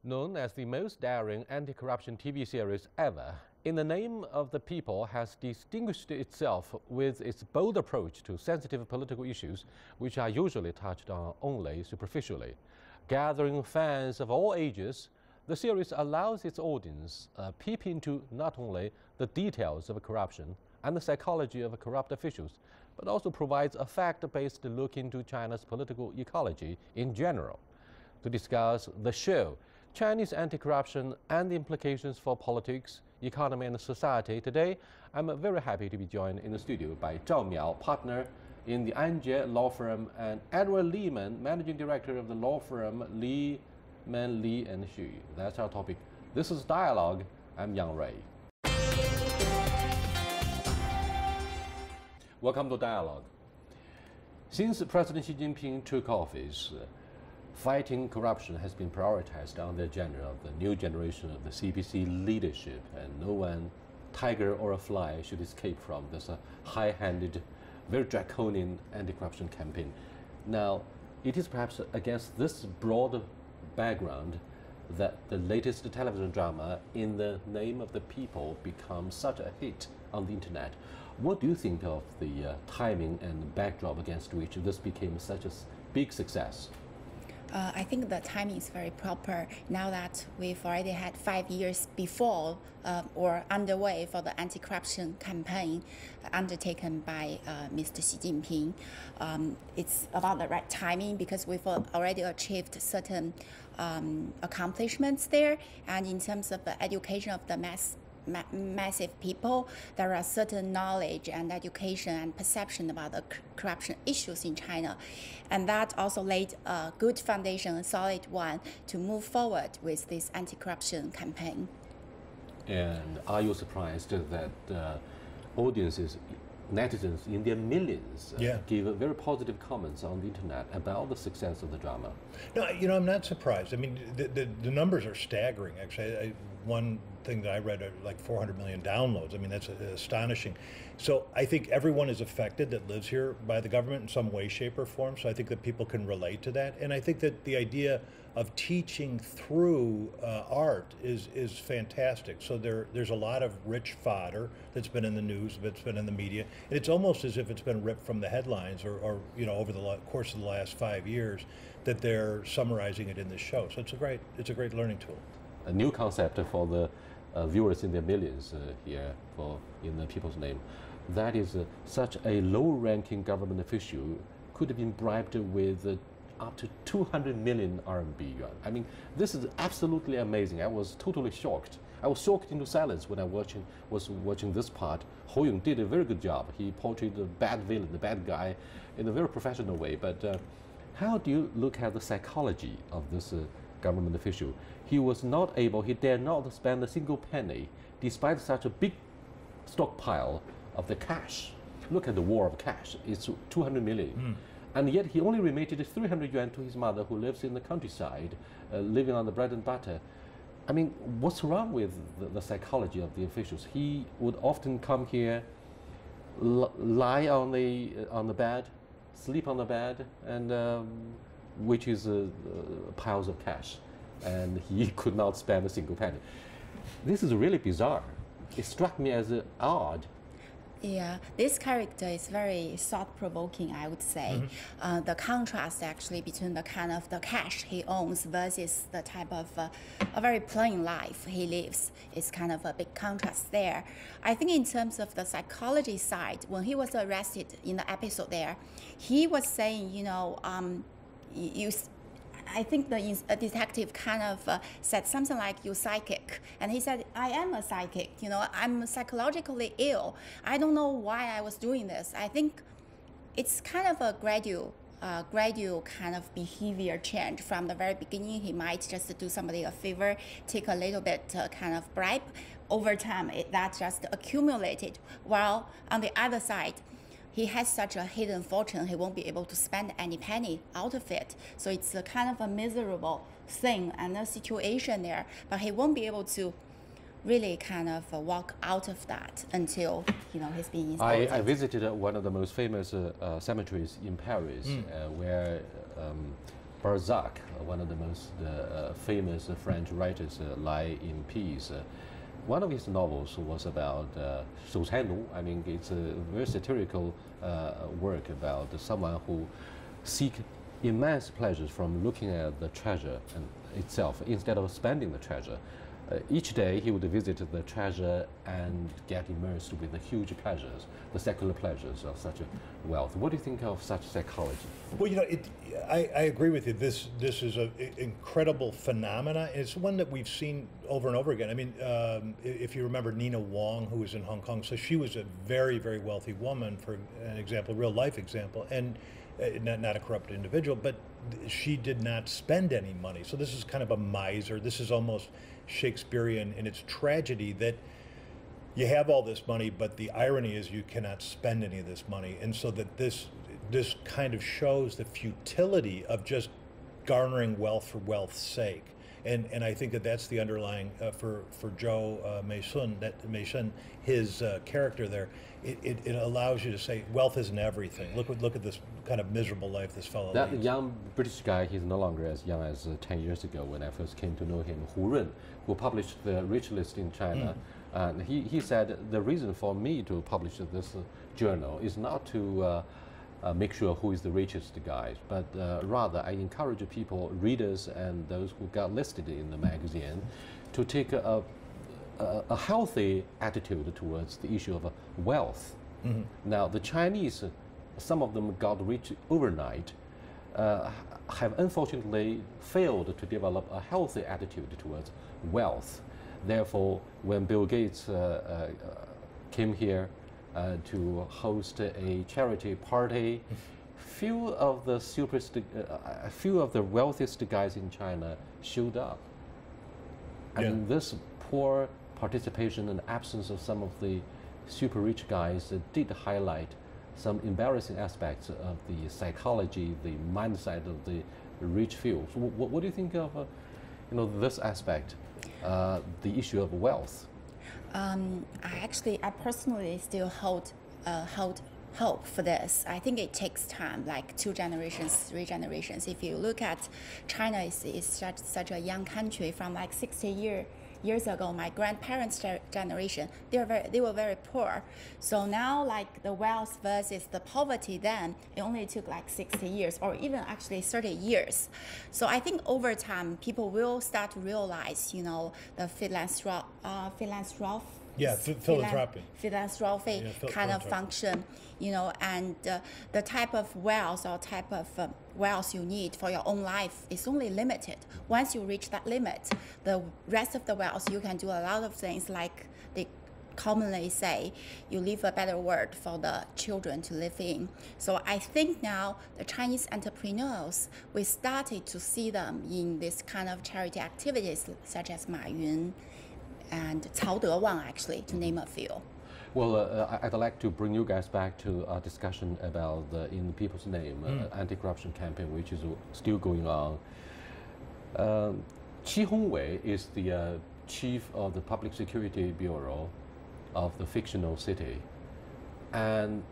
Known as the most daring anti-corruption TV series ever, In the Name of the People has distinguished itself with its bold approach to sensitive political issues, which are usually touched on only superficially. Gathering fans of all ages, the series allows its audience a peep into not only the details of corruption and the psychology of corrupt officials, but also provides a fact-based look into China's political ecology in general. To discuss the show, Chinese anti-corruption and the implications for politics, economy and society. Today, I'm very happy to be joined in the studio by Zhao Miao, partner in the Anjie law firm, and Edward Lehman, managing director of the law firm Lehman, Lee and Xu. That's our topic. This is Dialogue. I'm Yang Ray. Welcome to Dialogue. Since President Xi Jinping took office, fighting corruption has been prioritized on the agenda of the new generation of the CPC leadership, and no one, tiger or a fly, should escape from this high-handed, very draconian anti-corruption campaign. Now, it is perhaps against this broad background that the latest television drama, In the Name of the People, becomes such a hit on the internet. What do you think of the timing and backdrop against which this became such a big success? I think the timing is very proper now that we've already had 5 years before or underway for the anti-corruption campaign undertaken by Mr. Xi Jinping. It's about the right timing because we've already achieved certain accomplishments there, and in terms of the education of the massive people, there are certain knowledge and education and perception about the corruption issues in China, and that also laid a good foundation, a solid one, to move forward with this anti-corruption campaign. And are you surprised that audiences, netizens in their millions, give very positive comments on the internet about the success of the drama? No, I'm not surprised. I mean, the numbers are staggering, actually. One thing that I read, like 400 million downloads. I mean, that's astonishing. So I think everyone is affected that lives here by the government in some way, shape, or form. So I think that people can relate to that. And I think that the idea of teaching through art is fantastic. So there's a lot of rich fodder that's been in the news, that's been in the media. And it's almost as if it's been ripped from the headlines or over the course of the last 5 years that they're summarizing it in this show. So it's a great learning tool. A new concept for the viewers in their millions here for In the People's Name. That is such a low-ranking government official could have been bribed with up to 200 million RMB yuan. I mean, this is absolutely amazing. I was totally shocked. I was shocked into silence when I was watching this part. Hou Yong did a very good job. He portrayed the bad villain, the bad guy, in a very professional way. But how do you look at the psychology of this government official? He dared not spend a single penny despite such a big stockpile of the cash. Look at the war of cash, it's 200 million. And yet he only remitted 300 yuan to his mother who lives in the countryside, living on the bread and butter. I mean, what's wrong with the psychology of the officials? He would often come here, lie on the bed, sleep on the bed, and which is piles of cash, and he could not spend a single penny. This is really bizarre. It struck me as odd. Yeah, this character is very thought-provoking, I would say. The contrast actually between the kind of the cash he owns versus the type of a very plain life he lives is kind of a big contrast there. I think in terms of the psychology side, when he was arrested in the episode there, he was saying, I think the detective kind of said something like, "You're psychic," and he said, "I am a psychic. I'm psychologically ill. I don't know why I was doing this." I think it's kind of a gradual kind of behavior change. From the very beginning, he might just do somebody a favor, take a little bit kind of bribe. Over time, that just accumulated. While on the other side, he has such a hidden fortune, he won't be able to spend any penny out of it. So it's a kind of a miserable thing and a situation there, but he won't be able to really kind of walk out of that until he's being exposed. I visited one of the most famous cemeteries in Paris, where Balzac, one of the most famous French writers, lie in peace. One of his novels was about Shouchanu. I mean, it's a very satirical work about someone who seek immense pleasures from looking at the treasure itself instead of spending the treasure. Each day he would visit the treasure and get immersed with the huge pleasures, the secular pleasures of such a wealth. What do you think of such psychology? Well, you know, I agree with you. This is an incredible phenomena. It's one that we've seen over and over again. I mean, if you remember Nina Wong, who was in Hong Kong, so she was a very, very wealthy woman, for an example, real life example, and not a corrupt individual, but she did not spend any money. So this is kind of a miser. This is almost Shakespearean in its tragedy, that you have all this money, but the irony is you cannot spend any of this money. And so that this kind of shows the futility of just garnering wealth for wealth's sake. And I think that that's the underlying for Zhou Mei-shun, his character there. It allows you to say wealth isn't everything. Look at this kind of miserable life this fellow That leads. young British guy, he's no longer as young as 10 years ago when I first came to know him, Hu Ren, who published the Rich List in China. And he said, the reason for me to publish this journal is not to make sure who is the richest guy, but rather I encourage people, readers and those who got listed in the magazine, to take a healthy attitude towards the issue of wealth. Now, the Chinese, some of them got rich overnight, have unfortunately failed to develop a healthy attitude towards wealth. Therefore, when Bill Gates came here to host a charity party, few of the wealthiest guys in China showed up. I mean, this poor participation and absence of some of the super rich guys did highlight some embarrassing aspects of the psychology, the mindset of the rich few. So what do you think of this aspect, the issue of wealth? I personally still hold hope for this. I think it takes time, like 2 generations, 3 generations. If you look at China, is such a young country. From like 60 years ago, my grandparents' generation, they were very poor. So now, like the wealth versus the poverty, then it only took like 60 years, or even actually 30 years. So I think over time, people will start to realize, the philanthropy kind of function, and the type of wealth or type of wealth you need for your own life is only limited. Once you reach that limit, the rest of the wealth, you can do a lot of things, like they commonly say, you leave a better world for the children to live in. So I think now the Chinese entrepreneurs, we started to see them in this kind of charity activities, such as Ma Yun and Cao Dewang, actually, to name a few. Well, I'd like to bring you guys back to a discussion about the In People's Name anti-corruption campaign, which is still going on. Qi Hongwei is the chief of the Public Security Bureau of the fictional city. And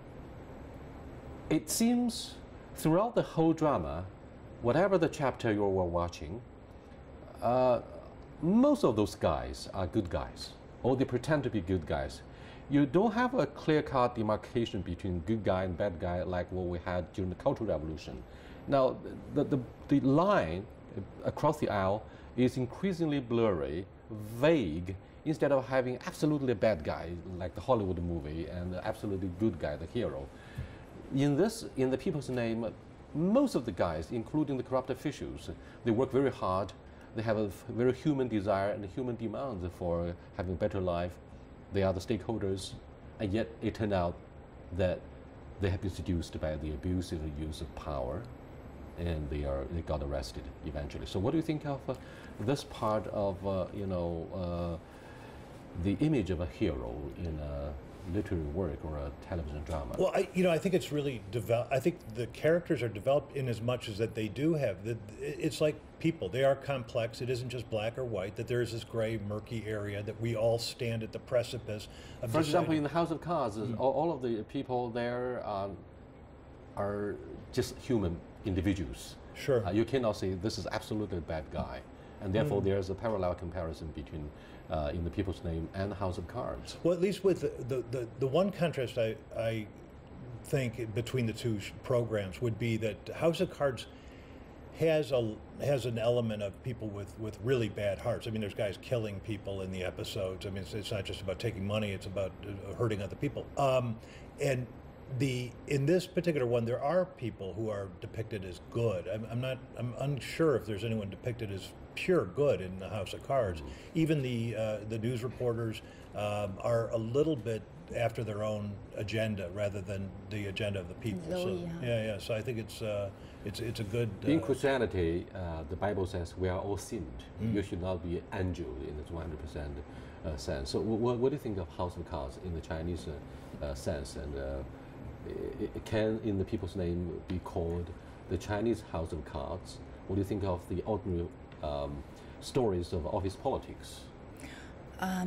it seems throughout the whole drama, whatever the chapter you were watching, most of those guys are good guys, or they pretend to be good guys. You don't have a clear-cut demarcation between good guy and bad guy like what we had during the Cultural Revolution. Now, the line across the aisle is increasingly blurry, vague, instead of having absolutely bad guy like the Hollywood movie and absolutely good guy, the hero. In the People's Name, most of the guys, including the corrupt officials, they work very hard. They have a very human desire and human demand for having a better life. They are the stakeholders, and yet it turned out that they have been seduced by the abusive use of power, and they got arrested eventually. So what do you think of this part of the image of a hero in a literary work or a television drama? Well, I think it's really developed. I think the characters are developed in as much as that they do have. It's like people. They are complex. It isn't just black or white, that there is this gray, murky area that we all stand at the precipice of. For example, in the House of Cards, all of the people there are just human individuals. Sure. You cannot say this is absolutely a bad guy. And therefore, there's a parallel comparison between In the People's Name and House of Cards. Well, at least with the one contrast I think between the two programs would be that House of Cards has an element of people with really bad hearts. I mean, there's guys killing people in the episodes. I mean, it's not just about taking money; it's about hurting other people. And in this particular one, there are people who are depicted as good. I'm unsure if there's anyone depicted as pure good in the House of Cards. Even the news reporters are a little bit after their own agenda rather than the agenda of the people. Zoe, so, yeah. So I think it's a good. In Christianity, the Bible says we are all sinned. You should not be angel in the 200% sense. So what do you think of House of Cards in the Chinese sense? And it can, in the People's Name, be called the Chinese House of Cards? What do you think of the ordinary stories of office politics? I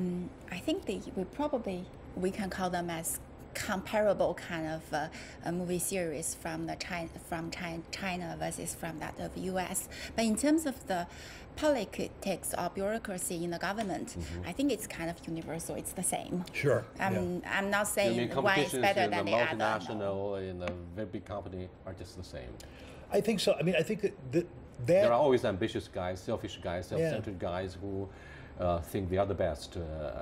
think we can call them as comparable kind of a movie series from China versus from that of U.S. But in terms of the politics or bureaucracy in the government, I think it's kind of universal. It's the same. Sure. I'm not saying one is better than the other. Multinational in a very big company are just the same. I think so. I mean, I think that there are always ambitious guys, selfish guys, self-centered guys who think they are the best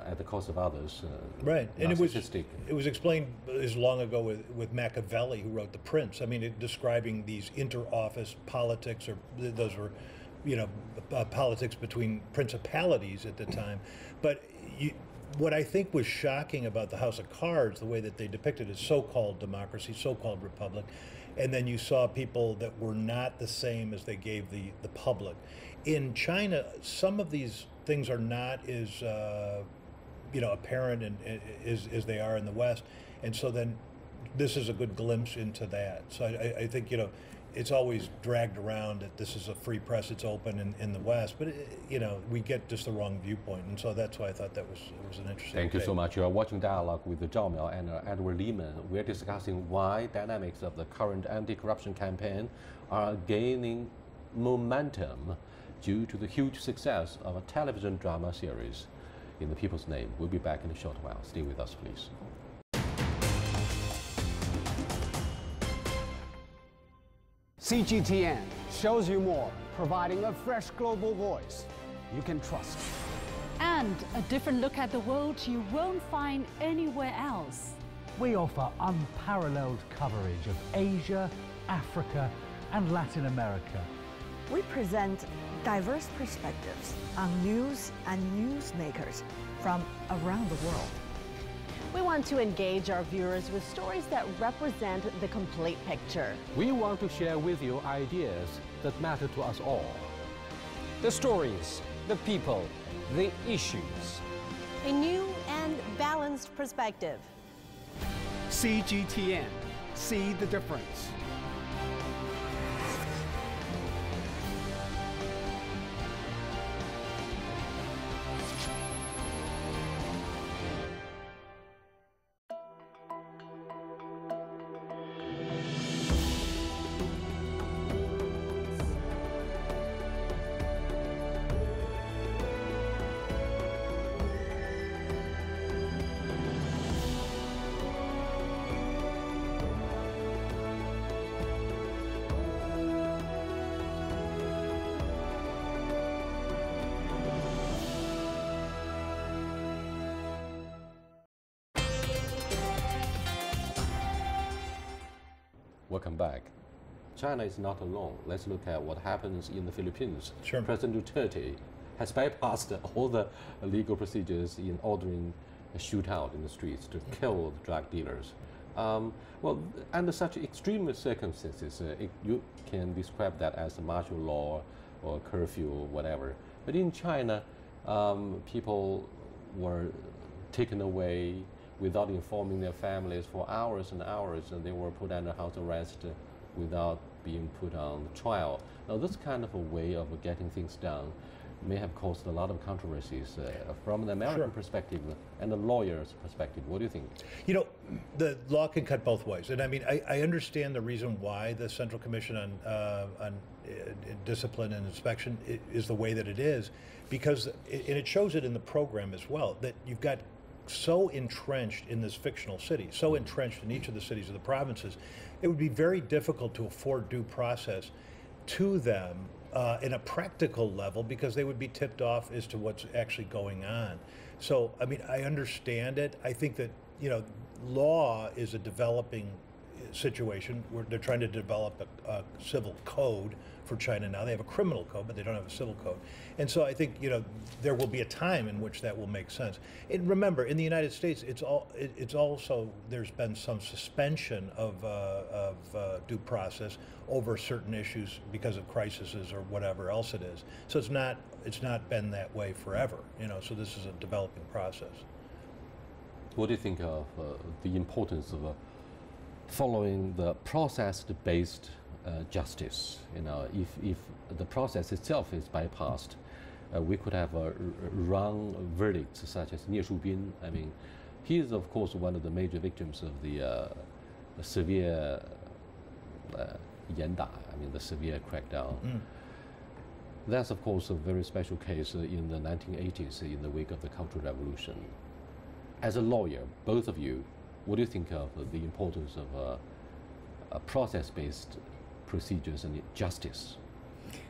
at the cost of others. Right, and narcissistic. it was explained as long ago with Machiavelli, who wrote The Prince. I mean, describing these inter-office politics, or those were, politics between principalities at the time. But what I think was shocking about the House of Cards, the way that they depicted a so-called democracy, so-called republic, and then you saw people that were not the same as they gave the public. In China, some of these things are not as apparent and as they are in the West, and so then this is a good glimpse into that. So I think it's always dragged around that this is a free press, it's open in the West, but we get just the wrong viewpoint, and so that's why I thought it was an interesting. Thank you so much. You are watching Dialogue with Zhao Miao and Edward Lehman. We're discussing why dynamics of the current anti-corruption campaign are gaining momentum due to the huge success of a television drama series In the People's Name. We'll be back in a short while. Stay with us, please. CGTN shows you more, providing a fresh global voice you can trust. And a different look at the world you won't find anywhere else. We offer unparalleled coverage of Asia, Africa, and Latin America. We present diverse perspectives on news and newsmakers from around the world. We want to engage our viewers with stories that represent the complete picture. We want to share with you ideas that matter to us all. The stories, the people, the issues. A new and balanced perspective. CGTN. See the difference. Welcome back. China is not alone. Let's look at what happens in the Philippines. Sure. President Duterte has bypassed all the legal procedures in ordering a shootout in the streets to kill the drug dealers. Well, under such extreme circumstances, you can describe that as a martial law or curfew or whatever. But in China, people were taken away without informing their families for hours and hours, and they were put under house arrest without being put on trial. Now, this kind of a way of getting things done may have caused a lot of controversies from an American perspective and a lawyer's perspective. What do you think? You know, the law can cut both ways, and I mean, I understand the reason why the Central Commission on Discipline and Inspection is the way that it is, because and it shows it in the program as well, that you've got so entrenched in this fictional city, so entrenched in each of the cities of the provinces, it would be very difficult to afford due process to them in a practical level, because they would be tipped off as to what's actually going on. So, I mean, I understand it. I think that, you know, law is a developing situation where they're trying to develop a civil code for China now. They have a criminal code, but they don't have a civil code. And so I think, you know, there will be a time in which that will make sense. And remember, in the United States, it's also, there's been some suspension of due process over certain issues because of crises or whatever else it is. So it's not been that way forever, you know, so this is a developing process. What do you think of the importance of following the process-based justice? You know, if the process itself is bypassed, we could have wrong verdicts, such as Nie Shubin. I mean, he is of course one of the major victims of the severe Yanda. I mean, the severe crackdown. That's of course a very special case in the 1980s, in the wake of the Cultural Revolution. As a lawyer, both of you, what do you think of the importance of process-based procedures and justice?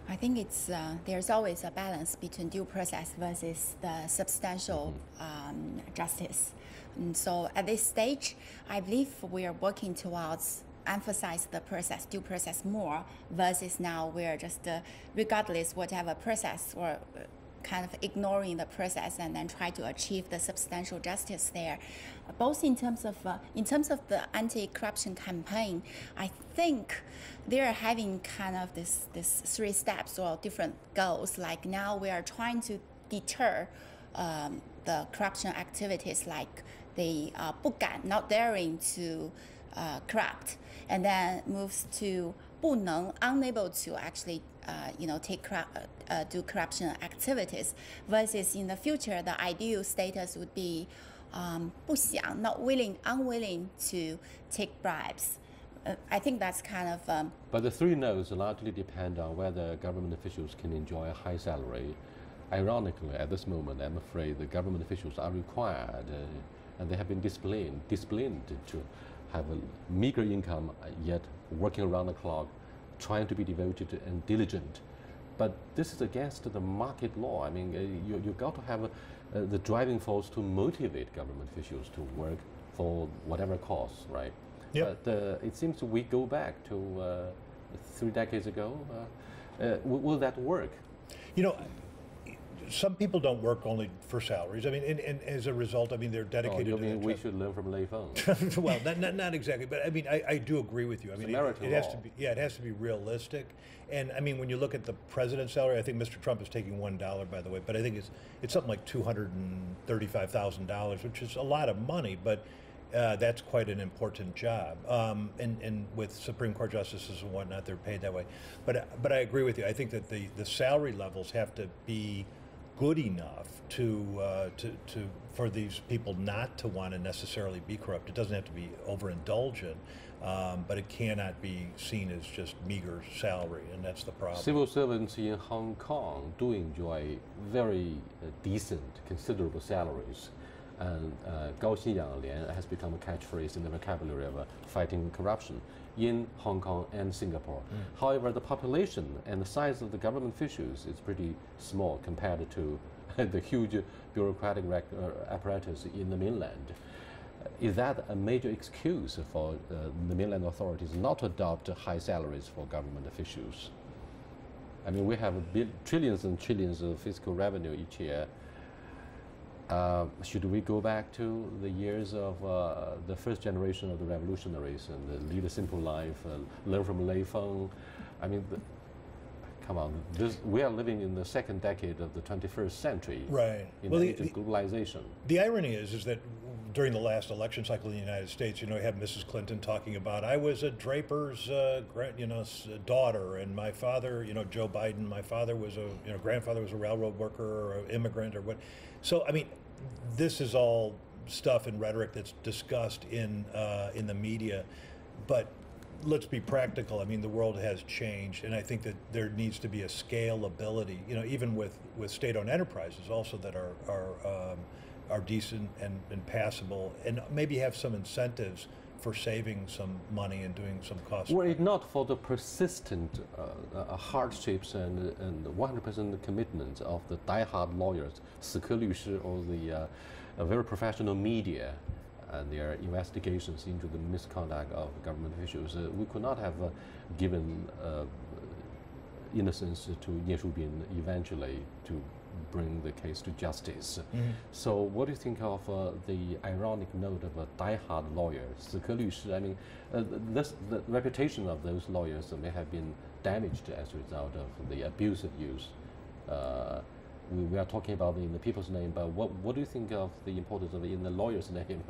I think it's there's always a balance between due process versus the substantial justice. And so at this stage, I believe we are working towards emphasize the process, due process more, versus now we're just regardless whatever process or kind of ignoring the process and then try to achieve the substantial justice there. Both in terms of the anti-corruption campaign, I think they're having kind of this 3 steps or different goals. Like now we are trying to deter the corruption activities, like they 不敢, not daring to corrupt, and then moves to 不能, unable to actually do corruption activities, versus in the future the ideal status would be 不想, not willing, unwilling to take bribes. I think that's kind of... But the 3 no's largely depend on whether government officials can enjoy a high salary. Ironically, at this moment, I'm afraid the government officials are required, and they have been disciplined to have a meager income, yet working around the clock, trying to be devoted and diligent. But this is against the market law. I mean, you got to have the driving force to motivate government officials to work for whatever cost, right? Yep. But it seems we go back to 3 decades ago. Will that work? You know, some people don't work only for salaries. I mean, and as a result, I mean, they're dedicated you to mean that we job. should learn from Lei Feng? Well, not exactly, but I mean, I do agree with you. I mean, it has to be, it has to be realistic. And I mean, when you look at the president's salary, I think Mr. Trump is taking $1, by the way, but I think it's something like $235,000, which is a lot of money, but that's quite an important job. And with Supreme Court justices and whatnot, they're paid that way. But I agree with you. I think that the salary levels have to be good enough for these people not to want to necessarily be corrupt. It doesn't have to be overindulgent, but it cannot be seen as just meager salary, and that's the problem. Civil servants in Hong Kong do enjoy very decent, considerable salaries. And 高薪养廉 has become a catchphrase in the vocabulary of fighting corruption in Hong Kong and Singapore. However, the population and the size of the government officials is pretty small compared to the huge bureaucratic apparatus in the mainland. Is that a major excuse for the mainland authorities not to adopt high salaries for government officials? I mean, we have trillions and trillions of fiscal revenue each year. Should we go back to the years of the first generation of the revolutionaries and lead a simple life, learn from Lei Feng? I mean, come on, we are living in the 2nd decade of the 21st century, right? In the age of globalization. The irony is that during the last election cycle in the United States, you have Mrs. Clinton talking about, I was a draper's, daughter, and my father, Joe Biden, my father was grandfather was a railroad worker or an immigrant or what. So, I mean, this is all stuff and rhetoric that's discussed in the media, but let's be practical. I mean, the world has changed, and I think that there needs to be a scalability, even with state-owned enterprises also that are decent and passable, and maybe have some incentives for saving some money and doing some cost. Were it not for the persistent hardships and 100% commitment of the die-hard lawyers, 死磕律师, or the very professional media and their investigations into the misconduct of government officials, we could not have given innocence to Ye Shubin eventually to bring the case to justice. Mm-hmm. So what do you think of the ironic note of a die-hard lawyer, 死磕律师? I mean, the reputation of those lawyers may have been damaged as a result of the abusive use. We are talking about in the people's name, but what do you think of the importance of it in the lawyer's name?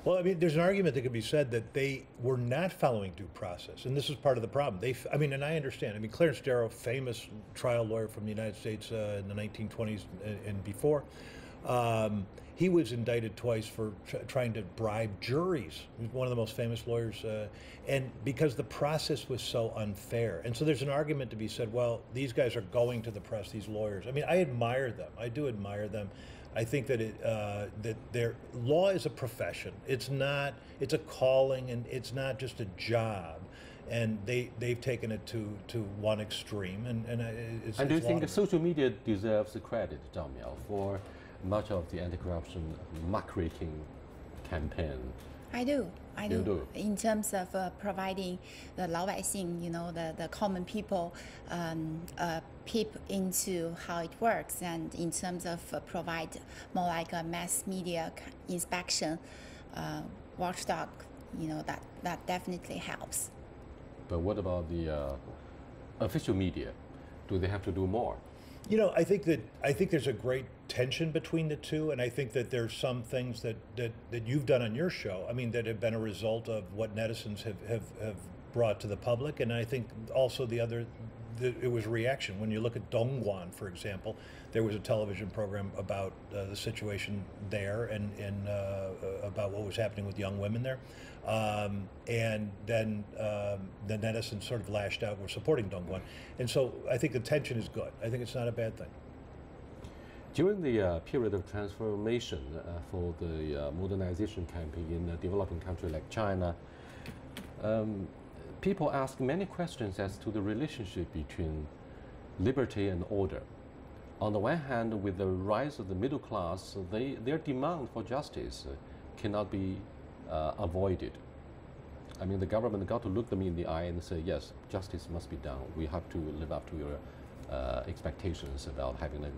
Well, I mean, there's an argument that could be said that they were not following due process, and this is part of the problem. And I understand. I mean, Clarence Darrow, famous trial lawyer from the United States in the 1920s and before, he was indicted twice for trying to bribe juries. He was one of the most famous lawyers, and because the process was so unfair. And so there's an argument to be said, well, these guys are going to the press, these lawyers. I mean, I admire them. I do admire them. I think that that their law is a profession. It's a calling, and it's not just a job. And they've taken it to one extreme, and it's. And do you think social media deserves the credit, Zhao Miao, for much of the anti-corruption muckraking campaign? I do. You do. In terms of providing the 老百姓, the common people, peep into how it works, and in terms of provide more like a mass media inspection watchdog, that definitely helps. But what about the official media? Do they have to do more? I think there's a great tension between the two, and I think that there's some things that you've done on your show, I mean, that have been a result of what netizens have brought to the public, and I think also it was reaction. When you look at Dongguan, for example, there was a television program about the situation there and about what was happening with young women there. And then the netizens sort of lashed out, were supporting Dongguan. And so I think the tension is good. I think it's not a bad thing. During the period of transformation for the modernization campaign in a developing country like China, people ask many questions as to the relationship between liberty and order. On the one hand, with the rise of the middle class, their demand for justice cannot be avoided. I mean, the government got to look them in the eye and say, yes, justice must be done. We have to live up to your expectations about having a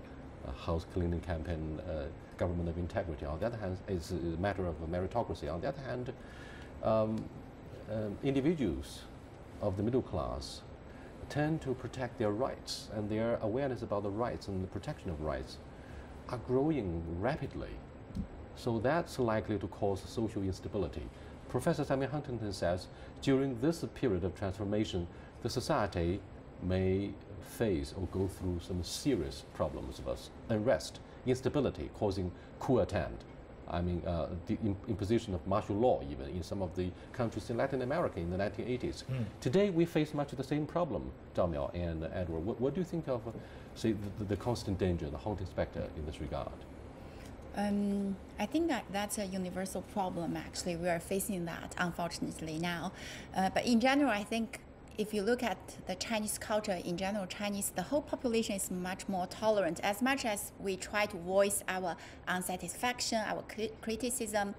house cleaning campaign, government of integrity. On the other hand, it's a matter of meritocracy. On the other hand, individuals of the middle class tend to protect their rights, and their awareness about the rights and the protection of rights are growing rapidly. So that's likely to cause social instability. Professor Samuel Huntington says during this period of transformation, the society may face or go through some serious problems of unrest, instability, causing coup attempt. I mean, the imposition of martial law even in some of the countries in Latin America in the 1980s. Today we face much of the same problem, Zhao Miao and Edward. What do you think of, say, the constant danger, the haunting specter in this regard? I think that's a universal problem, actually. We are facing that, unfortunately, now. But in general, I think if you look at the Chinese culture in general, the whole population is much more tolerant. As much as we try to voice our unsatisfaction, our criticism,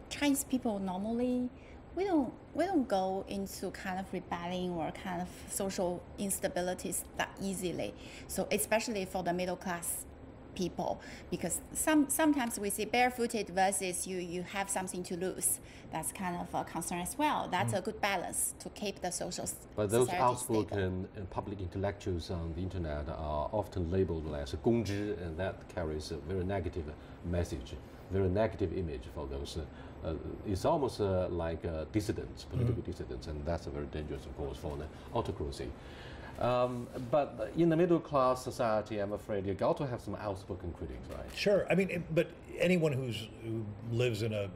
Chinese people normally, we don't go into kind of rebelling or kind of social instabilities that easily. So especially for the middle class people, because sometimes we see barefooted versus you have something to lose. That's kind of a concern as well. That's a good balance to keep the social But those society outspoken and public intellectuals on the internet are often labeled as 公知, and that carries a very negative message, very negative image for those. It's almost like dissidents, political dissidents, and that's very dangerous, of course, for an autocracy. But in the middle class society, I'm afraid you got to have some outspoken critics, right? Sure. I mean, but anyone who lives in a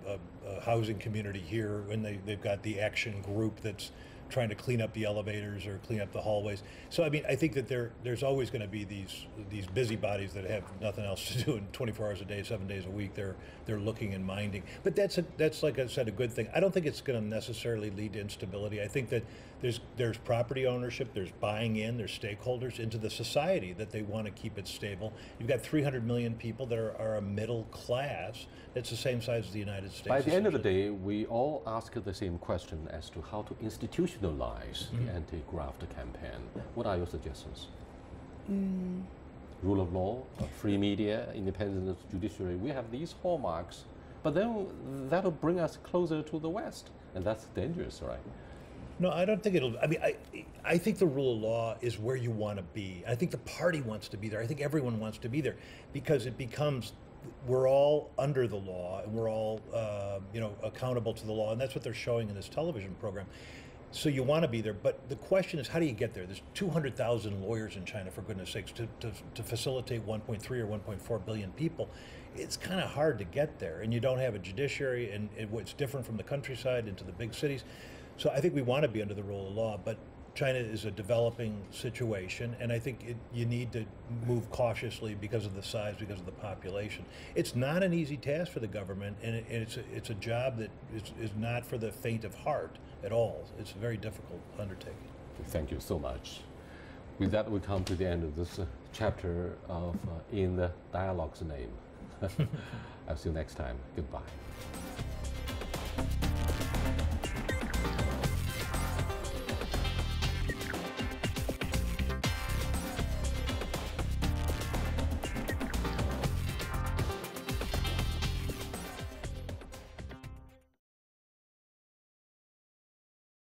housing community here, when they've got the action group that's trying to clean up the elevators or clean up the hallways. So I mean, I think that there's always going to be these busybodies that have nothing else to do, and 24 hours a day, 7 days a week, they're looking and minding. But that's like I said, a good thing. I don't think it's going to necessarily lead to instability. I think that there's property ownership, there's buying in, there's stakeholders into the society that they want to keep it stable. You've got 300 million people that are a middle class. It's the same size as the United States. By the end of the day, we all ask the same question as to how to institutionalize the anti-graft campaign. What are your suggestions? Rule of law, free media, independent judiciary. We have these hallmarks, but then that'll bring us closer to the West, and that's dangerous, right? No, I don't think it'll. I mean, I think the rule of law is where you want to be. I think the party wants to be there. I think everyone wants to be there, because it becomes, we're all under the law, and we're all accountable to the law, and that's what they're showing in this television program. So you want to be there, but the question is, how do you get there? There's 200,000 lawyers in China, for goodness sakes, to facilitate 1.3 or 1.4 billion people. It's kind of hard to get there, and you don't have a judiciary, and it's different from the countryside into the big cities. So I think we want to be under the rule of law, but China is a developing situation, and I think you need to move cautiously because of the size, because of the population. It's not an easy task for the government, and it's a job that is not for the faint of heart at all. It's a very difficult undertaking. Thank you so much. With that, we come to the end of this chapter of In the Dialogue's Name. I'll see you next time. Goodbye.